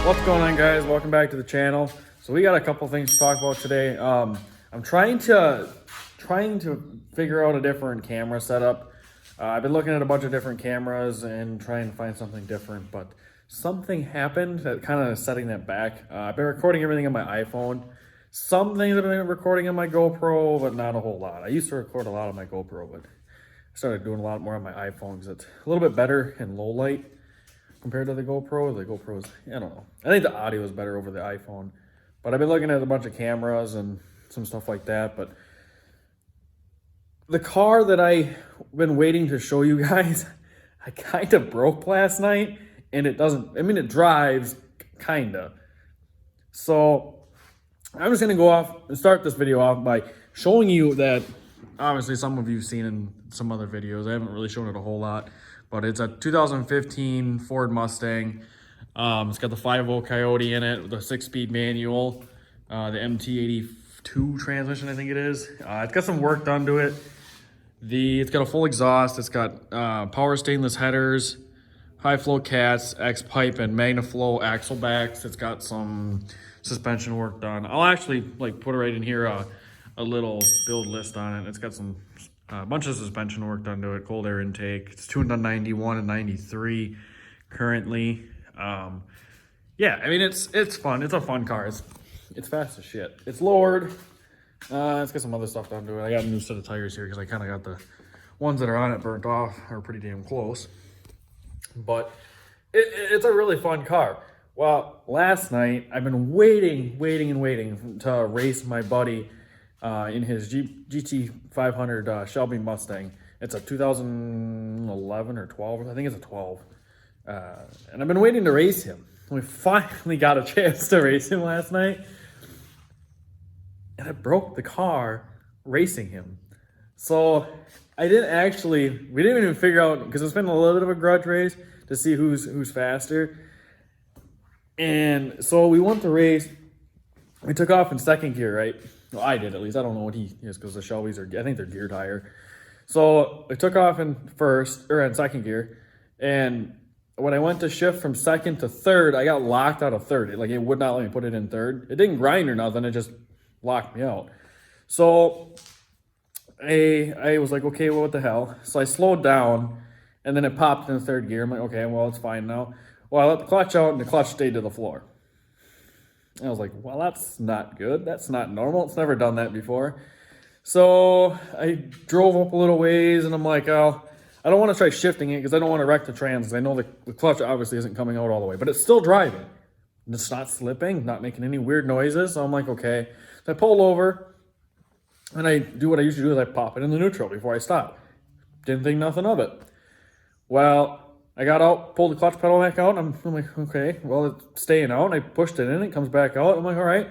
What's going on, guys? Welcome back to the channel. So we got a couple things to talk about today. I'm trying to figure out a different camera setup. I've been looking at a bunch of different cameras and trying to find something different, but something happened that kind of setting that back. I've been recording everything on my iPhone. Some things I've been recording on my GoPro, but not a whole lot. I used to record a lot on my GoPro, but I started doing a lot more on my iPhone because it's a little bit better in low light compared to the GoPro. The GoPro's, I don't know. I think the audio is better over the iPhone. But I've been looking at a bunch of cameras and some stuff like that. But the car that I've been waiting to show you guys, I kind of broke last night. And it doesn't, I mean, it drives, kind of. So I'm just going to go off and start this video off by showing you that, obviously some of you have seen in some other videos. I haven't really shown it a whole lot. But it's a 2015 Ford Mustang. It's got the 5.0 Coyote in it with a 6-speed manual, the MT82 transmission, I think it is. It's got some work done to it. It's got a full exhaust. It's got power stainless headers, high flow cats, X pipe, and MagnaFlow axle backs. It's got some suspension work done. I'll actually put it right in here, a little build list on it. It's got some a bunch of suspension work done to it, cold air intake. It's tuned on 91 and 93 currently. Yeah, I mean, it's fun. It's a fun car. It's fast as shit. It's lowered. It's got some other stuff done to it. I got a new set of tires here because I kind of got the ones that are on it burnt off, are pretty damn close. But it's a really fun car. Well, last night, I've been waiting to race my buddy in his GT500 Shelby Mustang. It's a 2011 or 12. I think it's a 12. And I've been waiting to race him. We finally got a chance to race him last night. And I broke the car racing him. So we didn't even figure out, because it's been a little bit of a grudge race to see who's faster. And so we went to race. We took off in second gear, right? Well, I did, at least. I don't know what he is, because the Shelby's I think they're geared higher. So I took off in second gear, and when I went to shift from second to third, I got locked out of third. It would not let me put it in third. It didn't grind or nothing. It just locked me out. So I was like, okay, well, what the hell? So I slowed down, and then it popped in third gear. I'm like, okay, well, it's fine now. Well, I let the clutch out, and the clutch stayed to the floor. And I was like, well, that's not good. That's not normal. It's never done that before. So I drove up a little ways, and I'm like, oh, I don't want to try shifting it because I don't want to wreck the trans. I know the clutch obviously isn't coming out all the way, but it's still driving. It's not slipping, not making any weird noises. So I'm like, okay. So I pull over, and I do what I usually do is I pop it in the neutral before I stop. Didn't think nothing of it. Well, I got out, pulled the clutch pedal back out, and I'm like, okay, well, it's staying out. And I pushed it in, it comes back out. I'm like, all right.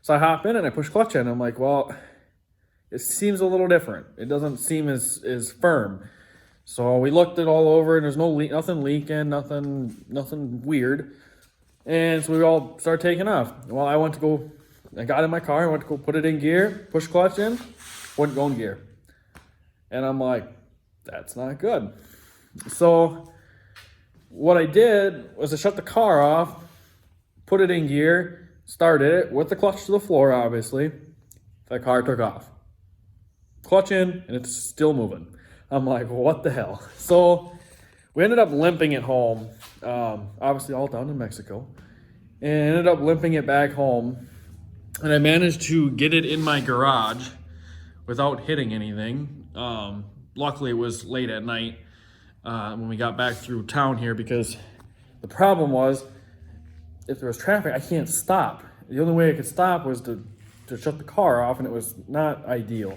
So I hop in and I push clutch in. I'm like, well, it seems a little different. It doesn't seem as firm. So we looked it all over, and there's nothing leaking, nothing weird. And so we all started taking off. Well, I got in my car, I went to go put it in gear, push clutch in, wouldn't go in gear. And I'm like, that's not good. So what I did was I shut the car off, put it in gear, started it with the clutch to the floor, obviously. The car took off. Clutch in, and it's still moving. I'm like, what the hell? So we ended up limping it home, obviously all down in Mexico, and ended up limping it back home. And I managed to get it in my garage without hitting anything. Luckily, it was late at night when we got back through town here, because the problem was, if there was traffic, I can't stop. The only way I could stop was to shut the car off, and it was not ideal.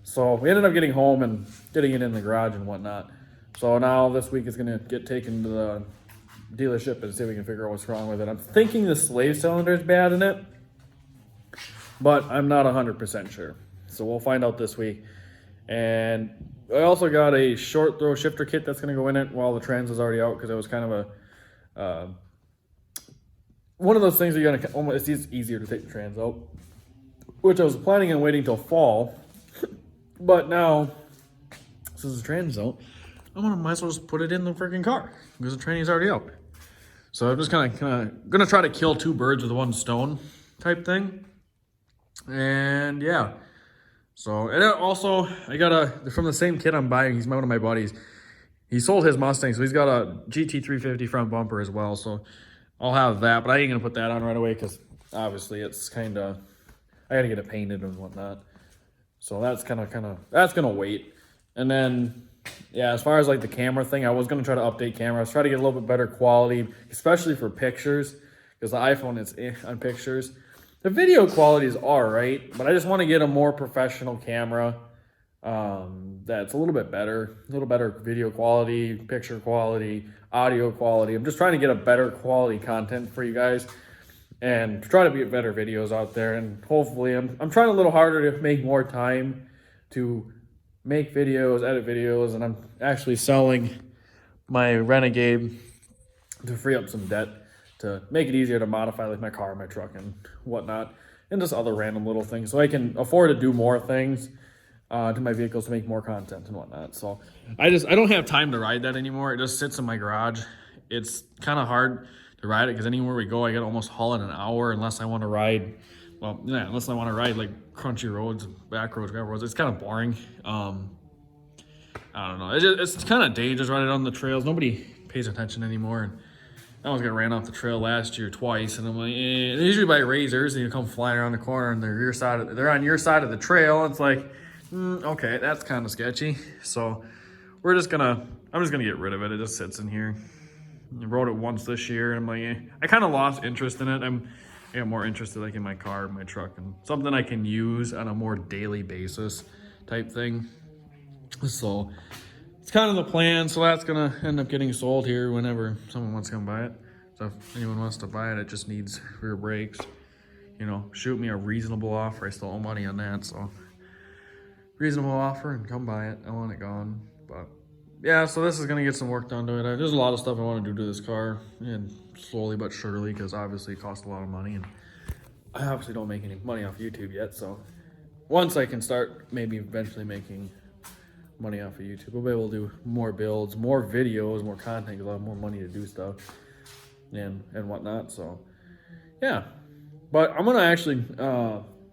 So we ended up getting home and getting it in the garage and whatnot. So now this week it's going to get taken to the dealership and see if we can figure out what's wrong with it. I'm thinking the slave cylinder is bad in it, but I'm not 100% sure. So we'll find out this week. And I also got a short throw shifter kit that's going to go in it while the trans is already out, because it was kind of a one of those things you're gonna it's easier to take the trans out, which I was planning on waiting till fall. But now, since the trans out, might as well just put it in the freaking car because the training's already out. So I'm just kind of gonna try to kill two birds with one stone type thing. And yeah. So, and also I got from the same kid I'm buying. He's one of my buddies. He sold his Mustang, so he's got a GT350 front bumper as well. So I'll have that, but I ain't gonna put that on right away because obviously it's kind of, I gotta get it painted and whatnot. So that's that's gonna wait. And then, yeah, as far as like the camera thing, I was gonna try to update cameras, try to get a little bit better quality, especially for pictures, because the iPhone is on pictures. The video quality is all right, but I just want to get a more professional camera that's a little better video quality, picture quality, audio quality. I'm just trying to get a better quality content for you guys and try to get better videos out there. And hopefully I'm trying a little harder to make more time to make videos, edit videos, and I'm actually selling my Renegade to free up some debt to make it easier to modify like my car, my truck, and whatnot, and just other random little things, so I can afford to do more things to my vehicles to make more content and whatnot. So I don't have time to ride that anymore. It just sits in my garage. It's kind of hard to ride it because anywhere we go, I got almost haul in an hour unless I want to ride. Well, yeah, unless I want to ride like crunchy roads, back roads, gravel roads. It's kind of boring. I don't know. It's kind of dangerous riding on the trails. Nobody pays attention anymore. And I almost got ran off the trail last year twice, and I'm like, They usually by razors, and you come flying around the corner, and they're on your side of the trail. And it's like, okay, that's kind of sketchy. So I'm just gonna get rid of it. It just sits in here. I rode it once this year, and I'm like, I kind of lost interest in it. I got more interested like in my car, my truck, and something I can use on a more daily basis type thing. So it's kind of the plan. So that's gonna end up getting sold here whenever someone wants to come buy it. So if anyone wants to buy it, it just needs rear brakes. You know, shoot me a reasonable offer. I still owe money on that, so reasonable offer and come buy it. I want it gone. But yeah, so this is gonna get some work done to it. There's a lot of stuff I want to do to this car, and slowly but surely, because obviously it costs a lot of money, and I obviously don't make any money off YouTube yet. So once I can start maybe eventually making money off of YouTube, we'll be able to do more builds, more videos, more content, because I'll have more money to do stuff and whatnot. So yeah, but I'm gonna actually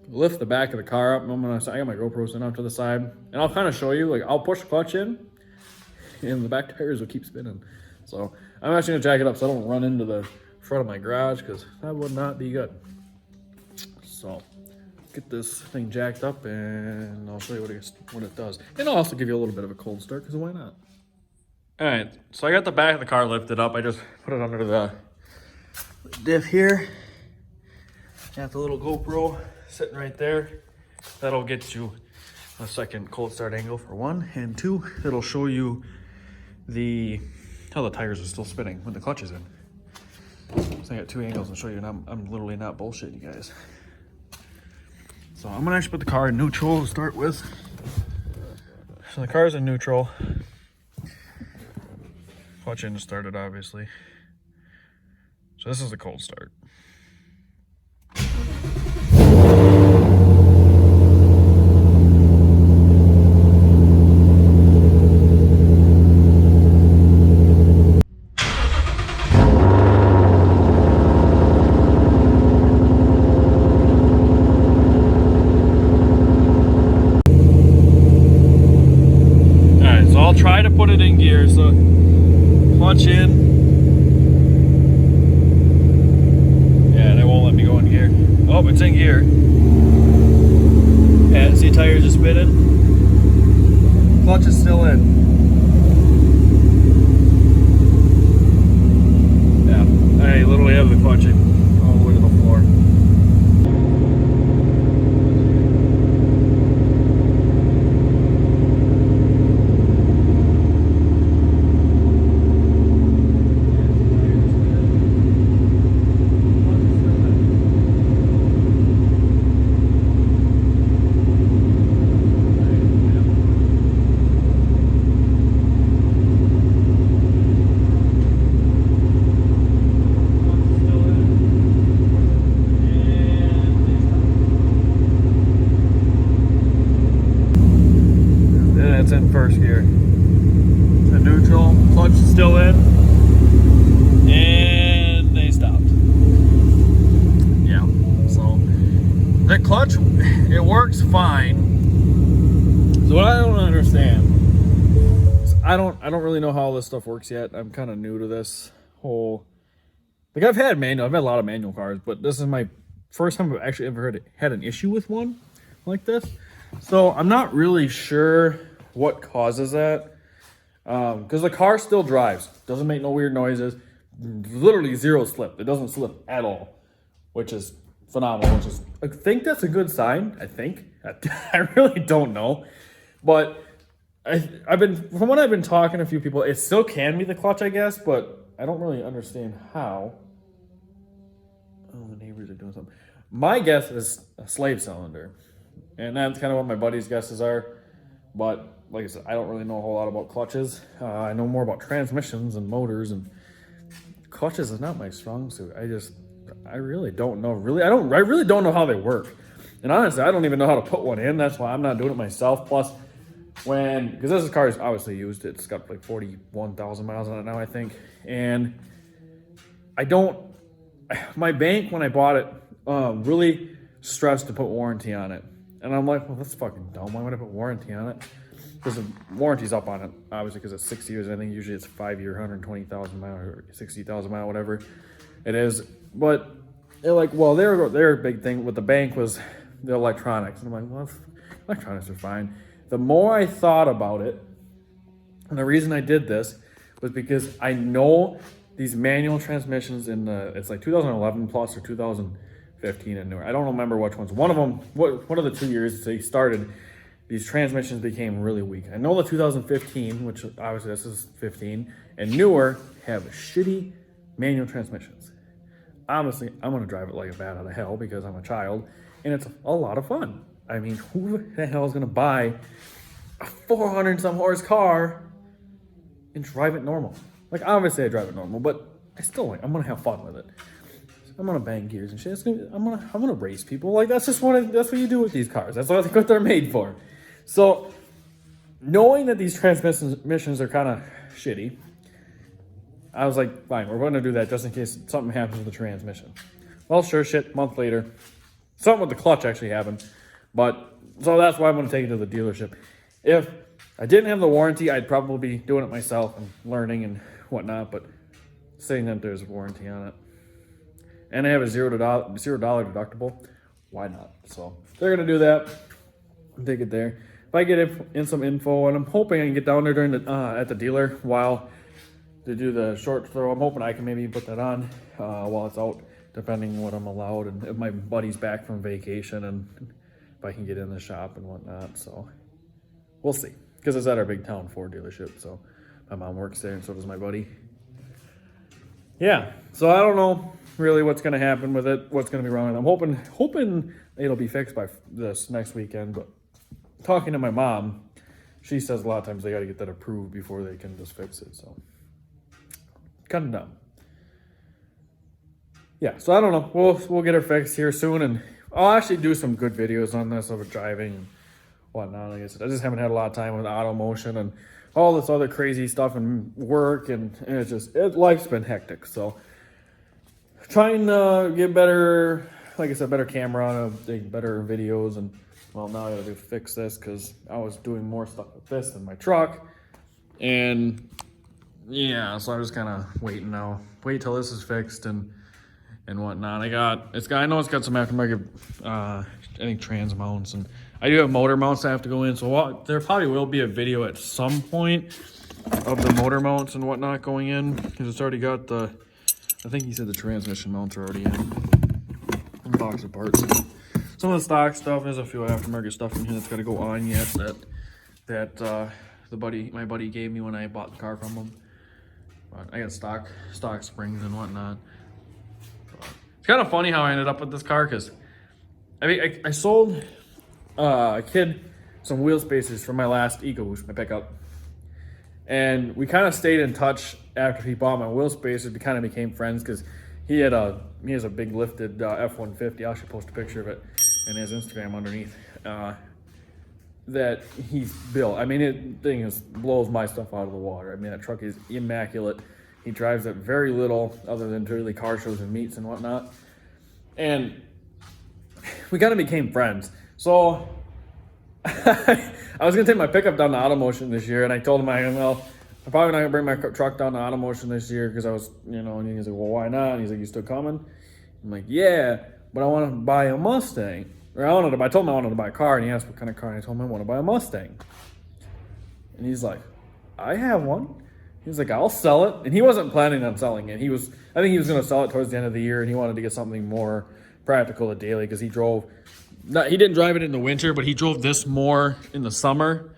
lift the back of the car up. I got my GoPro sitting off to the side, and I'll kind of show you, like, I'll push the clutch in and the back tires will keep spinning. So I'm actually gonna jack it up so I don't run into the front of my garage, because that would not be good. So get this thing jacked up and I'll show you what it does. And I'll also give you a little bit of a cold start, because why not? All right, so I got the back of the car lifted up. I just put it under the diff here. Got the little GoPro sitting right there. That'll get you a second cold start angle for one, and two, it'll show you how the tires are still spinning when the clutch is in. So I got two angles to show you, and I'm literally not bullshitting you guys. So I'm gonna actually put the car in neutral to start with. So the car's in neutral. Clutch in started, obviously. So this is the cold start. I'll try to put it in gear, so clutch in. Yeah, they won't let me go in gear. Oh, it's in gear. Yeah, see, tires are spinning. Clutch is still in. Yeah, I literally have the clutch in all the way to the floor. It's in first gear. The neutral, clutch is still in, and clutch, it works fine. So what I don't understand is I don't really know how all this stuff works yet. I'm kind of new to this whole. Like I've had a lot of manual cars, but this is my first time I've actually ever had an issue with one like this. So I'm not really sure what causes that. Because the car still drives, doesn't make no weird noises, literally zero slip. It doesn't slip at all, which is phenomenal. I think that's a good sign. I really don't know, but from what I've been talking to a few people, it still can be the clutch, I guess, but I don't really understand how. Oh, the neighbors are doing something. My guess is a slave cylinder, and that's kind of what my buddies' guesses are. But like I said, I don't really know a whole lot about clutches. I know more about transmissions and motors, and clutches is not my strong suit. I really don't know. I really don't know how they work. And honestly, I don't even know how to put one in. That's why I'm not doing it myself. Plus, because this car is obviously used, it's got like 41,000 miles on it now, I think. And my bank, when I bought it, really stressed to put warranty on it. And I'm like, well, that's fucking dumb. Why would I put warranty on it? Because the warranty's up on it, obviously, because it's 6 years. I think usually it's 5 year, 120,000 mile or 60,000 mile, whatever it is. But they're like, well, their big thing with the bank was the electronics. And I'm like, well, electronics are fine. The more I thought about it, and the reason I did this was because I know these manual transmissions it's like 2011 plus or 2015 and newer. I don't remember which ones. One of them, one of the 2 years they started, these transmissions became really weak. I know the 2015, which obviously this is 15, and newer have shitty manual transmissions. Obviously, I'm going to drive it like a bat out of hell because I'm a child, and it's a lot of fun. I mean, who the hell is going to buy a 400 some horse car and drive it normal? Like, obviously I drive it normal, but I'm going to have fun with it. I'm going to bang gears and shit. I'm going to race people. Like, that's what you do with these cars. That's what they're made for. So, knowing that these transmissions are kind of shitty, I was like, fine, we're going to do that just in case something happens with the transmission. Well, sure shit, a month later, something with the clutch actually happened. So that's why I'm going to take it to the dealership. If I didn't have the warranty, I'd probably be doing it myself and learning and whatnot, but saying that there's a warranty on it. And I have a $0 deductible, why not? So they're going to do that, take it there. If I get in some info, and I'm hoping I can get down there at the dealer while they do the short throw, I'm hoping I can maybe put that on while it's out, depending on what I'm allowed, and if my buddy's back from vacation, and if I can get in the shop and whatnot. So we'll see, because it's at our big town Ford dealership, so my mom works there, and so does my buddy. Yeah, so I don't know really what's going to happen with it, what's going to be wrong with it. I'm hoping it'll be fixed by this next weekend, but talking to my mom, she says a lot of times they got to get that approved before they can just fix it, so kind of dumb. Yeah, so I don't know. We'll get her fixed here soon, and I'll actually do some good videos on this of it driving and whatnot. Like I said, I just haven't had a lot of time with auto motion and all this other crazy stuff and work, and life's been hectic. So trying to get better, like I said, better camera, take better videos, and well, now I gotta fix this because I was doing more stuff with this than my truck, and yeah, so I'm just kind of waiting now. Wait till this is fixed and whatnot. I know it's got some aftermarket, I think trans mounts, and I do have motor mounts I have to go in. So there probably will be a video at some point of the motor mounts and whatnot going in, because it's already got I think he said the transmission mounts are already in box of parts. Some of the stock stuff, there's a few aftermarket stuff in here that's got to go on yet that my buddy gave me when I bought the car from him. But I got stock springs and whatnot. It's kind of funny how I ended up with this car, because I sold a kid some wheel spacers from my last EcoBoost, my pickup, and we kind of stayed in touch after he bought my wheel spacers. We kind of became friends because he has a big lifted F-150. I'll actually post a picture of it in his Instagram underneath that he's built. I mean, blows my stuff out of the water. I mean, that truck is immaculate. He drives it very little other than to really car shows and meets and whatnot. And we kind of became friends. So I was gonna take my pickup down to Automotion this year, and I told him, well, I'm probably not gonna bring my truck down to Automotion this year because I was, and he's like, well, why not? And he's like, you still coming? I'm like, yeah, but I want to buy a Mustang. Or I told him I wanted to buy a car, and he asked what kind of car, and I told him I want to buy a Mustang. And he's like, I have one. He's like, I'll sell it. And he wasn't planning on selling it. I think he was going to sell it towards the end of the year, and he wanted to get something more practical to daily because he didn't drive it in the winter, but he drove this more in the summer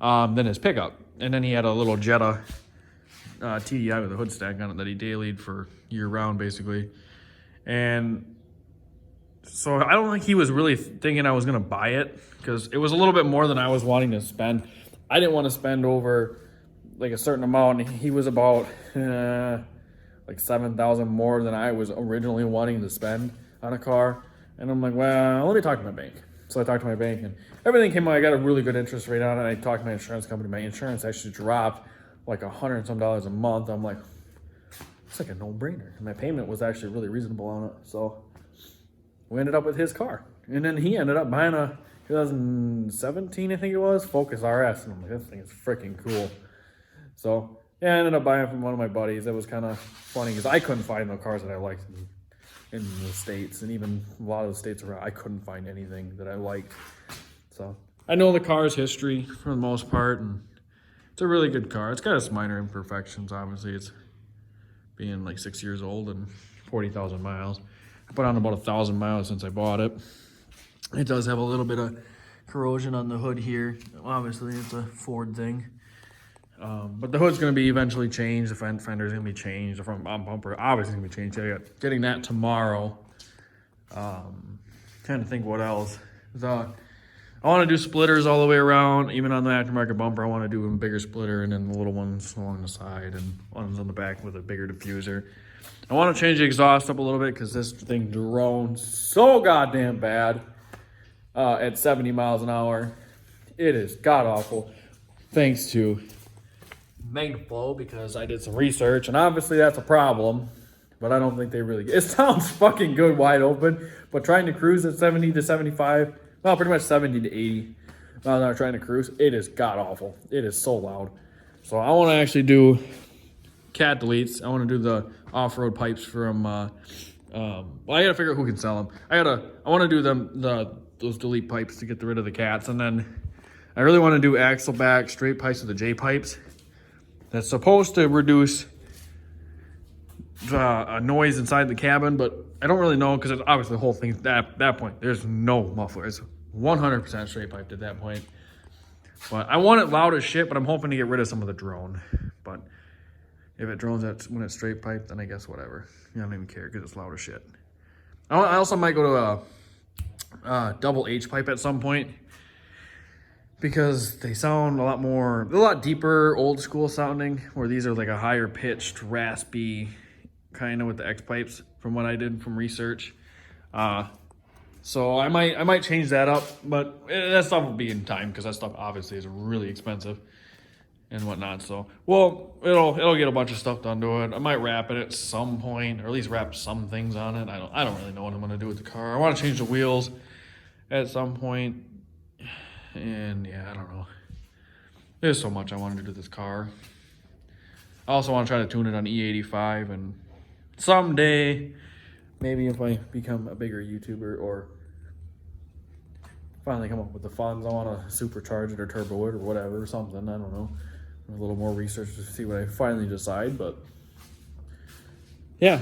than his pickup. And then he had a little Jetta TDI with a hood stack on it that he dailied for year round, basically. And so I don't think he was really thinking I was going to buy it because it was a little bit more than I was wanting to spend. I didn't want to spend over like a certain amount. He was about like $7,000 more than I was originally wanting to spend on a car. And I'm like, well, let me talk to my bank. So I talked to my bank and everything came out. I got a really good interest rate on it. I talked to my insurance company. My insurance actually dropped like $100 and some a month. I'm like, it's like a no-brainer. And my payment was actually really reasonable on it. So we ended up with his car. And then he ended up buying a 2017, I think it was, Focus RS. And I'm like, this thing is freaking cool. So yeah, I ended up buying it from one of my buddies. It was kind of funny because I couldn't find the cars that I liked in the States. And even a lot of the states around, I couldn't find anything that I liked. So I know the car's history for the most part. And it's a really good car. It's got its minor imperfections, obviously. It's being like 6 years old and 40,000 miles. I put on about 1,000 miles since I bought it. It does have a little bit of corrosion on the hood here. Obviously, it's a Ford thing. But the hood's going to be eventually changed. The fender's going to be changed. The front bumper obviously going to be changed. I got getting that tomorrow. Trying to think what else. I want to do splitters all the way around. Even on the aftermarket bumper, I want to do a bigger splitter and then the little ones along the side and ones on the back with a bigger diffuser. I want to change the exhaust up a little bit because this thing drones so goddamn bad at 70 miles an hour. It is god-awful. Thanks to Magnaflow, because I did some research, and obviously that's a problem, but I don't think they really... It sounds fucking good wide open, but trying to cruise at 70 to 75, well, pretty much 70 to 80 miles an hour trying to cruise, it is god-awful. It is so loud. So I want to actually do cat deletes. I want to do the off-road pipes from... well, I got to figure out who can sell them. I want to do those delete pipes to get rid of the cats, and then I really want to do axle back straight pipes with the J pipes. That's supposed to reduce noise inside the cabin, but I don't really know because obviously the whole thing at that point, there's no muffler. It's 100% straight piped at that point. But I want it loud as shit, but I'm hoping to get rid of some of the drone. But if it drones when it's straight piped, then I guess whatever. I don't even care because it's loud as shit. I also might go to a double H pipe at some point, because they sound a lot deeper, old school sounding, where these are like a higher pitched, raspy kind of with the X pipes from what I did from research. So I might change that up, but that stuff will be in time because that stuff obviously is really expensive and whatnot. So, well, it'll get a bunch of stuff done to it. I might wrap it at some point, or at least wrap some things on it. I don't really know what I'm gonna do with the car. I want to change the wheels at some point. And yeah, I don't know. There's so much I wanted to do with this car. I also want to try to tune it on E85, and someday, maybe if I become a bigger YouTuber or finally come up with the funds, I want to supercharge it or turbo it or whatever, or something. I don't know. A little more research to see what I finally decide, but yeah.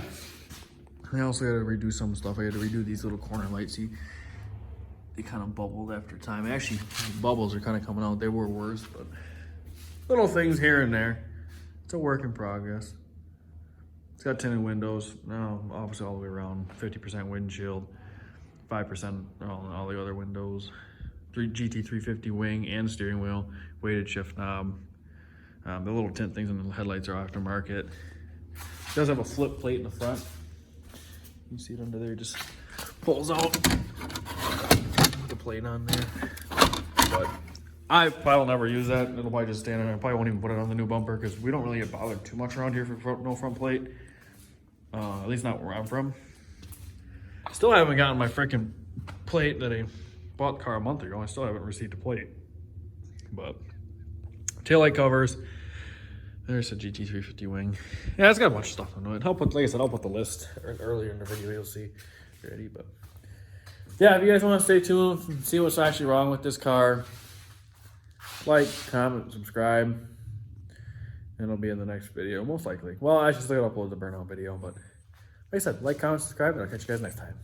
I also got to redo some stuff. I got to redo these little corner lights. See, they kind of bubbled after time. Actually, the bubbles are kind of coming out. They were worse, but little things here and there. It's a work in progress. It's got tinted windows. Now, obviously all the way around. 50% windshield. 5% on all the other windows. GT350 wing and steering wheel. Weighted shift knob. The little tint things in the headlights are aftermarket. It does have a flip plate in the front. You see it under there. It just pulls out. The plate on there, but I probably will never use that. It'll probably just stand there. I probably won't even put it on the new bumper because we don't really get bothered too much around here for no front plate. At least not where I'm from. Still haven't gotten my freaking plate that I bought the car a month ago. I still haven't received a plate. But taillight covers. There's a GT350 wing. Yeah, it's got a bunch of stuff on it. Like I said, I'll put the list earlier in the video. You'll see already. But yeah, if you guys want to stay tuned and see what's actually wrong with this car, like, comment, subscribe, and it'll be in the next video, most likely. Well, I should still upload the burnout video, but like I said, like, comment, subscribe, and I'll catch you guys next time.